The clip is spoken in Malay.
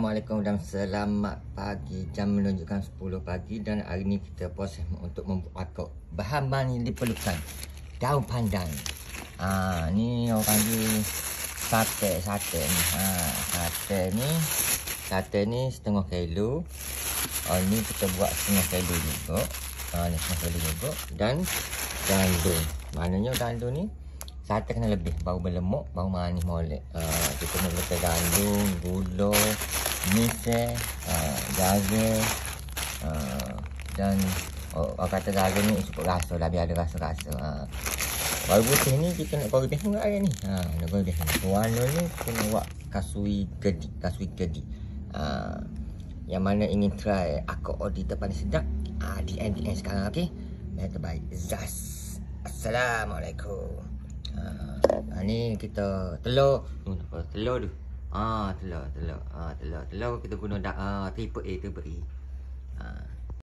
Assalamualaikum dan selamat pagi. Jam menunjukkan 10 pagi dan hari ni kita proses untuk membuat akok. Bahan-bahan yang diperlukan: daun pandan. Ni orang panggil sate ni. Sate ni setengah kilo. Ni kita buat setengah kilo juga. Ni setengah kilo juga. Dan gandum. Maknanya gandum ni sate kena lebih, baru berlemuk, baru manis molek. Kita nak letak gandum, gula, misir, garam, dan orang kata garam ni cukup rasa lah, biar ada rasa-rasa. Baru putih ni kita nak goreng pun air ni. Nak goreng ni. Warna ni kita nak buat kasui gedi. Yang mana ingin try akok auditor paling sedap, DM sekarang, okey? Yang terbaik, Zaz. Assalamualaikum. Ni kita telur tu. Telur kita guna triple A.